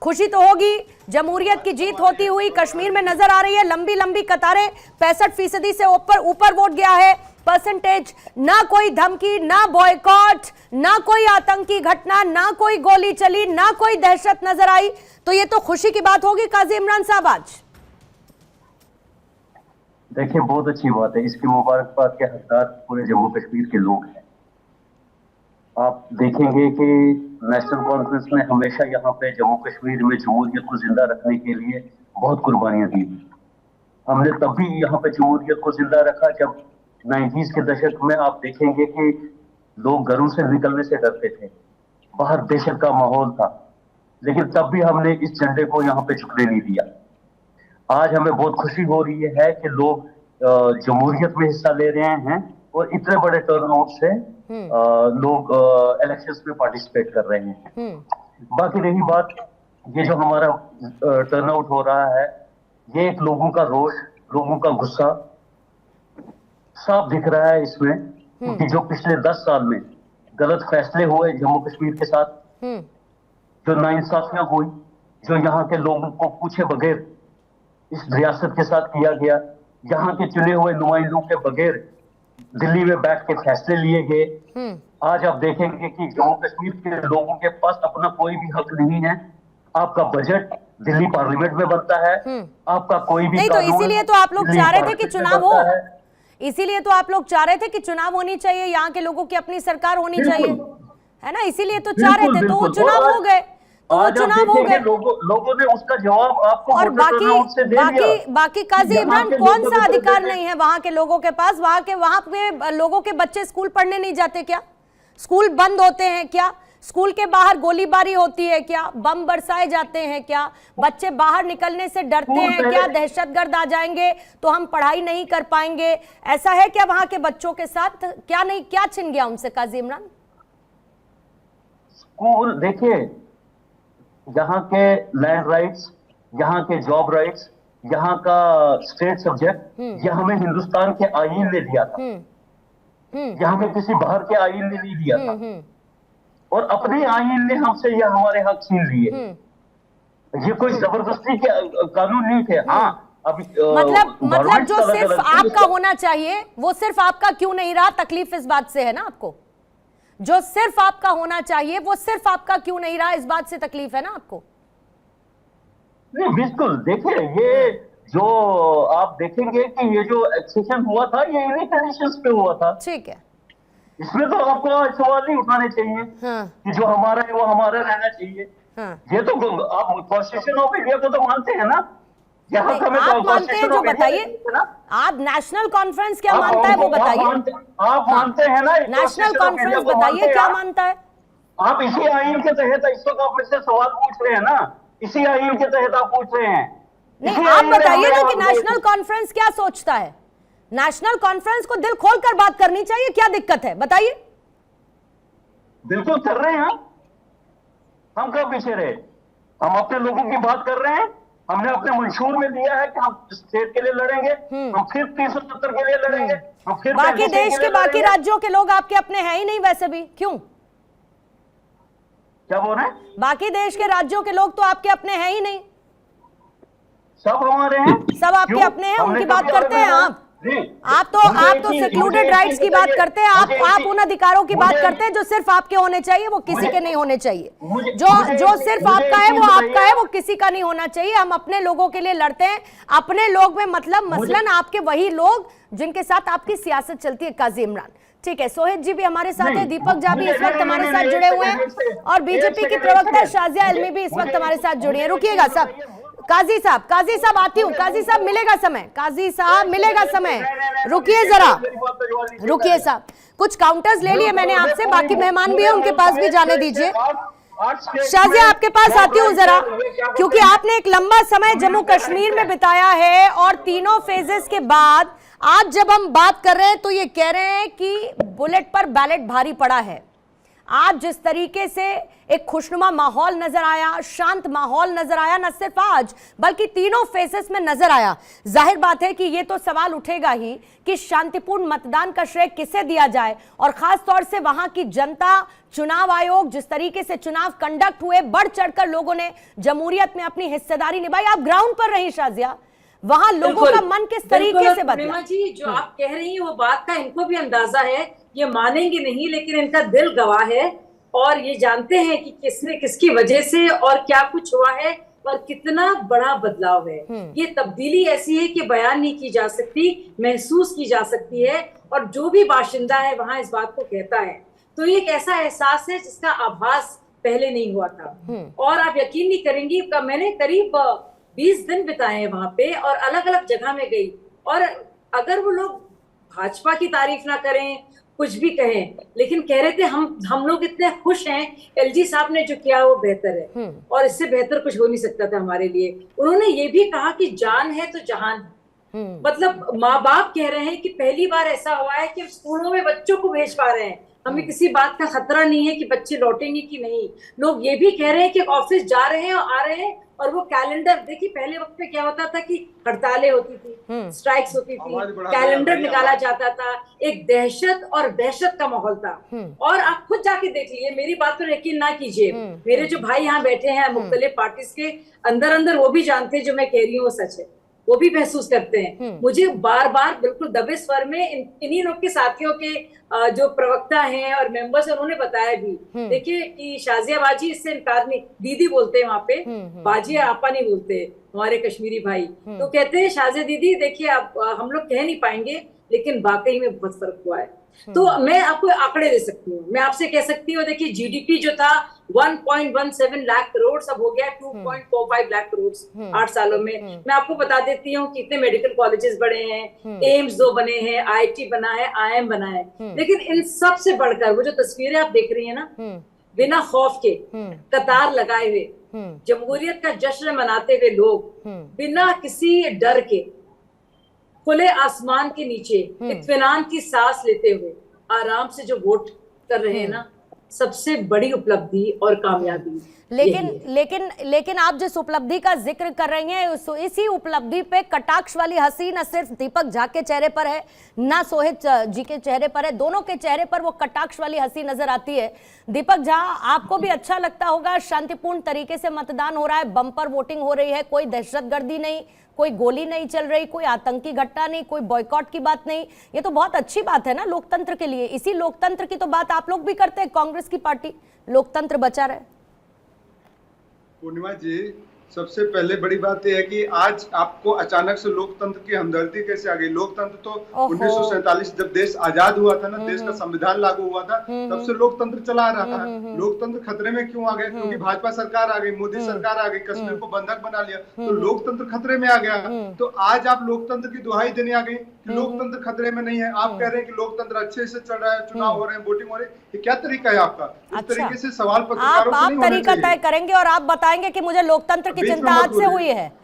खुशी तो होगी, जमहूरियत की जीत होती हुई कश्मीर में नजर आ रही है। लंबी लंबी कतारें, 65% से ऊपर वोट गया है परसेंटेज। ना कोई धमकी, ना बॉयकॉट, ना कोई आतंकी घटना, ना कोई गोली चली, ना कोई दहशत नजर आई। तो ये तो खुशी की बात होगी काजी इमरान साहब आज। देखिए, बहुत अच्छी बात है। इसकी मुबारकबाद के हकदार पूरे जम्मू कश्मीर के लोग हैं। आप देखेंगे कि नेशनल कॉन्फ्रेंस में हमेशा यहाँ पे जम्मू कश्मीर में जमहूरियत को जिंदा रखने के लिए बहुत कुर्बानियां दी। हमने तब भी यहाँ पे जमहूरियत को जिंदा रखा जब 90s के दशक में आप देखेंगे कि लोग घरों से निकलने से डरते थे, बाहर दहशत का माहौल था, लेकिन तब भी हमने इस झंडे को यहाँ पे झुकने नहीं दिया। आज हमें बहुत खुशी हो रही है कि लोग जमहूरियत में हिस्सा ले रहे हैं और इतने बड़े टर्नआउट से लोग इलेक्शंस में पार्टिसिपेट कर रहे हैं। बाकी रही बात, ये जो हमारा टर्नआउट हो रहा है, ये एक लोगों का रोष, लोगों का गुस्सा साफ दिख रहा है इसमें कि जो पिछले 10 साल में गलत फैसले हुए जम्मू कश्मीर के साथ, जो नाइंसाफियां हुई, जो यहाँ के लोगों को पूछे बगैर इस रियासत के साथ किया गया, यहाँ के चुने हुए नुमाइंदों के बगैर दिल्ली में बैठ के फैसले लिए गए। आज आप देखेंगे कि जम्मू कश्मीर के लोगों के पास अपना कोई भी हक नहीं है। आपका बजट दिल्ली पार्लियामेंट में बनता है, आपका कोई भी नहीं, तो इसीलिए तो आप लोग चाह रहे थे कि चुनाव हो, इसीलिए तो आप लोग चाह रहे थे कि चुनाव होनी चाहिए, यहाँ के लोगों की अपनी सरकार होनी चाहिए, है ना? इसीलिए तो चाह रहे थे, तो वो चुनाव हो गए, तो वो चुनाव हो गए। लोगों ने उसका जवाब आपको और बाकी काजी इमरान, कौन सा अधिकार नहीं है वहां के लोगों के पास? वहां पे लोगों के बच्चे स्कूल पढ़ने नहीं जाते क्या? स्कूल बंद होते हैं क्या? स्कूल के बाहर गोलीबारी होती है क्या? बम बरसाए जाते हैं क्या? बच्चे बाहर निकलने से डरते हैं क्या? दहशतगर्द आ जाएंगे तो हम पढ़ाई नहीं कर पाएंगे, ऐसा है क्या वहां के बच्चों के साथ? क्या छिन गया उनसे काजी इमरान? स्कूल देखिए, यहाँ के लैंड राइट्स, यहाँ के जॉब राइट्स, यहाँ का स्टेट सब्जेक्ट, ये हमें हिंदुस्तान के आईन ने दिया था। ये हमें किसी बाहर के आईन ने नहीं दिया था, और अपने आईन ने हमसे ये हमारे हक छीन लिए। ये कोई जबरदस्ती के कानून नहीं थे। हाँ, अभी मतलब जो सिर्फ आपका होना चाहिए वो सिर्फ आपका क्यों नहीं रहा? तकलीफ इस बात से है ना आपको? जो सिर्फ आपका होना चाहिए वो सिर्फ आपका क्यों नहीं रहा, इस बात से तकलीफ है ना आपको? नहीं, बिल्कुल। देखिए, ये जो आप देखेंगे कि ये जो एक्सेशन हुआ था, ये इन्हीं कंडीशंस पे हुआ था। ठीक है, इसमें तो आपको सवाल नहीं उठाने चाहिए कि जो हमारा है वो हमारा रहना चाहिए। ये तो आप कॉन्स्टिट्यूशन ऑफ इंडिया को तो मानते हैं ना? यहाँ आप मानते हैं जो बताइए, आप नेशनल कॉन्फ्रेंस क्या मानता है वो बताइए। आप मानते हैं ना? नेशनल कॉन्फ्रेंस बताइए क्या मानता है? आप इसी आईन के तहत इस वक्त आप मुझसे सवाल पूछ रहे हैं ना? इसी आईन के तहत आप पूछ रहे हैं। नहीं, आप बताइए ना कि नेशनल कॉन्फ्रेंस क्या सोचता है। नेशनल कॉन्फ्रेंस को दिल खोलकर बात करनी चाहिए, क्या दिक्कत है बताइए। बिल्कुल कर रहे हैं हम कब पीछे रहे? हम अपने लोगों की बात कर रहे हैं। हमने अपने मंशूर में दिया है कि हम स्टेट के लिए लड़ेंगे, हम फिर 370 के लिए लड़ेंगे, हम फिर बाकी देश के बाकी राज्यों के लोग आपके अपने हैं ही नहीं वैसे भी, क्यों? क्या बोल रहे हैं? बाकी देश के राज्यों के लोग तो आपके अपने हैं ही नहीं। सब हमारे हैं, सब आपके अपने हैं, उनकी बात करते हैं आप तो सेक्लूडेड राइट्स की बात करते हैं, आप उन अधिकारों की बात करते हैं जो सिर्फ आपके होने चाहिए, वो किसी के नहीं होने चाहिए। जो सिर्फ आपका है वो आपका है, वो किसी का नहीं होना चाहिए। हम अपने लोगों के लिए लड़ते हैं, अपने लोग में मतलब मसलन आपके वही लोग जिनके साथ आपकी सियासत चलती है काजी इमरान। ठीक है, सोहित जी भी हमारे साथ है, दीपक झा भी इस वक्त हमारे साथ जुड़े हुए हैं, और बीजेपी की प्रवक्ता शाजिया इल्मी भी इस वक्त हमारे साथ जुड़ी है। रुकिएगा सब, काजी साहब आती हूँ, काजी साहब मिलेगा समय, काजी साहब मिलेगा समय, रुकिए जरा, रुकिए साहब। कुछ काउंटर्स ले लिए मैंने आपसे, बाकी मेहमान भी है उनके पास भी जाने दीजिए। शाजिया आपके पास आती हूँ जरा, क्योंकि आपने एक लंबा समय जम्मू कश्मीर में बिताया है और तीनों फेजेस के बाद आज जब हम बात कर रहे हैं तो ये कह रहे हैं कि बुलेट पर बैलेट भारी पड़ा है। आज जिस तरीके से एक खुशनुमा माहौल नजर आया, शांत माहौल नजर आया, न सिर्फ आज बल्कि तीनों फेसेस में नजर आया, जाहिर बात है कि ये तो सवाल उठेगा ही कि शांतिपूर्ण मतदान का श्रेय किसे दिया जाए, और खास तौर से वहां की जनता, चुनाव आयोग, जिस तरीके से चुनाव कंडक्ट हुए, बढ़ चढ़कर लोगों ने जमहूरियत में अपनी हिस्सेदारी निभाई। आप ग्राउंड पर रही शाजिया, वहां लोगों का मन किस तरीके से बदला? जी, जो आप कह रही हैं वो बात का इनको भी अंदाजा है, ये मानेंगे नहीं लेकिन इनका दिल गवाह है और ये जानते हैं कि किसने किसकी वजह से और क्या कुछ हुआ है और कितना बड़ा बदलाव है। ये तब्दीली ऐसी है कि बयान नहीं की जा सकती, महसूस की जा सकती है, और जो भी बाशिंदा है वहां इस बात को कहता है। तो ये एक ऐसा एहसास है जिसका आभास पहले नहीं हुआ था। और आप यकीन नहीं करेंगी, मैंने करीब 20 दिन बिताए हैं वहां पे और अलग अलग जगह में गई, और अगर वो लोग भाजपा की तारीफ ना करें, कुछ भी कहें, लेकिन कह रहे थे हम लोग इतने खुश हैं, एलजी साहब ने जो किया वो बेहतर है और इससे बेहतर कुछ हो नहीं सकता था हमारे लिए। उन्होंने ये भी कहा कि जान है तो जहान है। मतलब माँ बाप कह रहे हैं कि पहली बार ऐसा हुआ है कि स्कूलों में बच्चों को भेज पा रहे हैं, हमें किसी बात का खतरा नहीं है कि बच्चे लौटेंगे कि नहीं। लोग ये भी कह रहे हैं कि ऑफिस जा रहे हैं और आ रहे हैं, और वो कैलेंडर देखिए, पहले वक्त में क्या होता था कि हड़तालें होती थी, स्ट्राइक्स होती थी, कैलेंडर निकाला जाता था, एक दहशत और दहशत का माहौल था। और आप खुद जाके देख लीजिए, मेरी बात पर यकीन ना कीजिए, मेरे जो भाई यहाँ बैठे हैं मुख्तलिफ पार्टीज के, अंदर अंदर वो भी जानते हैं जो मैं कह रही हूँ वो सच है, वो भी महसूस करते हैं। मुझे बार बार बिल्कुल दबे स्वर में इन्हीं लोग के साथियों के जो प्रवक्ता हैं और मेंबर्स हैं, उन्होंने बताया भी, देखिए कि शाजिया बाजी इससे इनकार नहीं, दीदी बोलते हैं वहां पे, बाजी आपा नहीं बोलते हमारे कश्मीरी भाई। तो कहते हैं शाजिया दीदी देखिए, आप हम लोग कह नहीं पाएंगे लेकिन वाकई में बहुत फर्क हुआ है। तो मैं आपको आंकड़े दे सकती हूँ, मैं आपसे कह सकती हूँ, देखिए जीडीपी जो था 1.17 लाख करोड़, अब हो गया 2.45 लाख करोड़ 8 सालों में। मैं आपको बता देती हूँ कितने मेडिकल कॉलेजेस बने हैं, एम्स 2 बने हैं, आईआईटी बना है, आईएम बना है। लेकिन इन सब से बढ़कर वो जो तस्वीरें आप देख रही है ना, बिना खौफ के कतार लगाए हुए जमहूरियत का जश्न मनाते हुए लोग, बिना किसी डर के खुले आसमान के नीचे इत्मीनान की सांस लेते हुए आराम से जो वोट कर रहे हैं ना, सबसे बड़ी उपलब्धि और कामयाबी। लेकिन आप जिस उपलब्धि का जिक्र कर रही हैं, इसी उपलब्धि पे कटाक्ष वाली हंसी न सिर्फ दीपक झा के चेहरे पर है, ना सोहित जी के चेहरे पर है, दोनों के चेहरे पर वो कटाक्ष वाली हंसी नजर आती है। दीपक झा, आपको भी अच्छा लगता होगा, शांतिपूर्ण तरीके से मतदान हो रहा है, बम्पर वोटिंग हो रही है, कोई दहशतगर्दी नहीं, कोई गोली नहीं चल रही, कोई आतंकी घटना नहीं, कोई बॉयकॉट की बात नहीं। ये तो बहुत अच्छी बात है ना लोकतंत्र के लिए। इसी लोकतंत्र की तो बात आप लोग भी करते हैं, कांग्रेस की पार्टी, लोकतंत्र बचा रहे। पूर्णिमा जी, सबसे पहले बड़ी बात यह है कि आज आपको अचानक से लोकतंत्र की हमदर्दी कैसे आ गई। लोकतंत्र तो 1947 जब देश आजाद हुआ था ना, देश का संविधान लागू हुआ था, तब से लोकतंत्र चला आ रहा था। लोकतंत्र खतरे में क्यों आ गया? क्योंकि भाजपा सरकार आ गई, मोदी सरकार आ गई, कश्मीर को बंधक बना लिया, तो लोकतंत्र खतरे में आ गया। तो आज आप लोकतंत्र की दुहाई देने आ गई कि लोकतंत्र खतरे में नहीं है। आप कह रहे हैं कि लोकतंत्र अच्छे से चल रहा है, चुनाव हो रहे हैं, वोटिंग हो रही है, ये क्या तरीका है आपका? इस तरीके से सवाल पत्रकारों को नहीं होना चाहिए। आप तरीका तय करेंगे और आप बताएंगे कि मुझे लोकतंत्र की चिंता आज से हुई है।